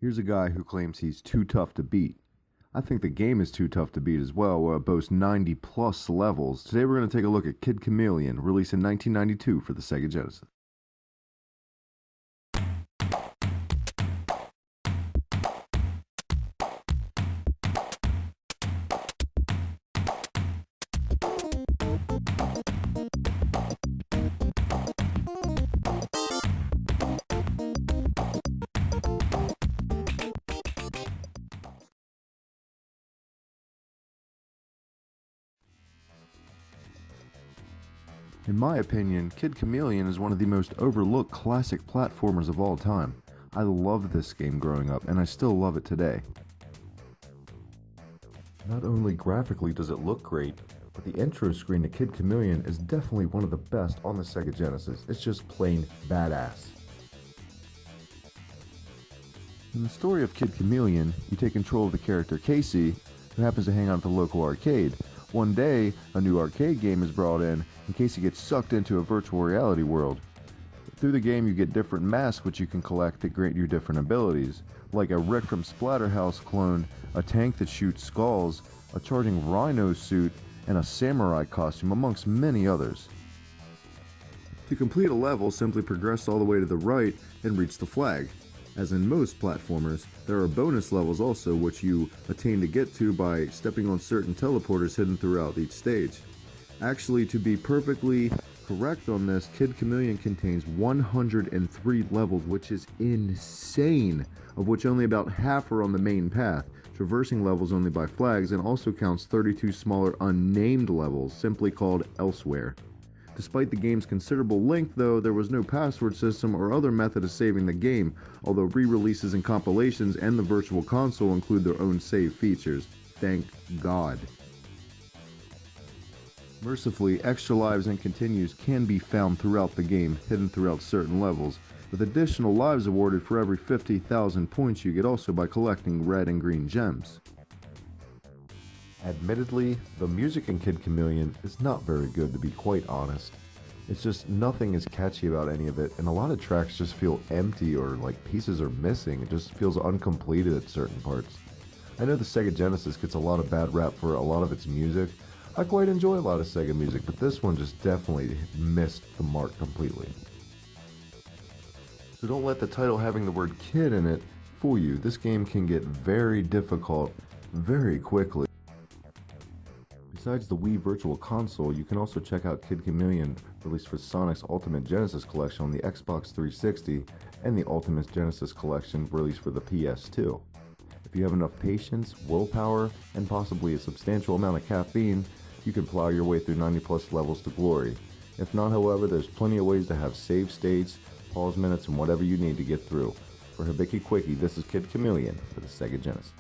Here's a guy who claims he's too tough to beat. I think the game is too tough to beat as well, where it boasts 90 plus levels. Today we're going to take a look at Kid Chameleon, released in 1992 for the Sega Genesis. In my opinion, Kid Chameleon is one of the most overlooked classic platformers of all time. I loved this game growing up, and I still love it today. Not only graphically does it look great, but the intro screen to Kid Chameleon is definitely one of the best on the Sega Genesis. It's just plain badass. In the story of Kid Chameleon, you take control of the character Casey, who happens to hang out at the local arcade. One day, a new arcade game is brought in, and Casey gets sucked into a virtual reality world. Through the game, you get different masks which you can collect that grant you different abilities, like a Rick from Splatterhouse clone, a tank that shoots skulls, a charging rhino suit, and a samurai costume, amongst many others. To complete a level, simply progress all the way to the right and reach the flag. As in most platformers, there are bonus levels also which you attain to get to by stepping on certain teleporters hidden throughout each stage. Actually, to be perfectly correct on this, Kid Chameleon contains 103 levels, which is insane, of which only about half are on the main path, traversing levels only by flags, and also counts 32 smaller unnamed levels, simply called Elsewhere. Despite the game's considerable length though, there was no password system or other method of saving the game, although re-releases and compilations and the Virtual Console include their own save features. Thank God. Mercifully, extra lives and continues can be found throughout the game, hidden throughout certain levels, with additional lives awarded for every 50,000 points you get also by collecting red and green gems. Admittedly, the music in Kid Chameleon is not very good, to be quite honest. It's just nothing is catchy about any of it, and a lot of tracks just feel empty or like pieces are missing. It just feels uncompleted at certain parts. I know the Sega Genesis gets a lot of bad rap for a lot of its music. I quite enjoy a lot of Sega music, but this one just definitely missed the mark completely. So don't let the title having the word kid in it fool you. This game can get very difficult very quickly. Besides the Wii Virtual Console, you can also check out Kid Chameleon, released for Sonic's Ultimate Genesis Collection on the Xbox 360, and the Ultimate Genesis Collection released for the PS2. If you have enough patience, willpower, and possibly a substantial amount of caffeine, you can plow your way through 90 plus levels to glory. If not, however, there's plenty of ways to have save states, pause minutes, and whatever you need to get through. For Hibiki QUICKIE, this is Kid Chameleon for the Sega Genesis.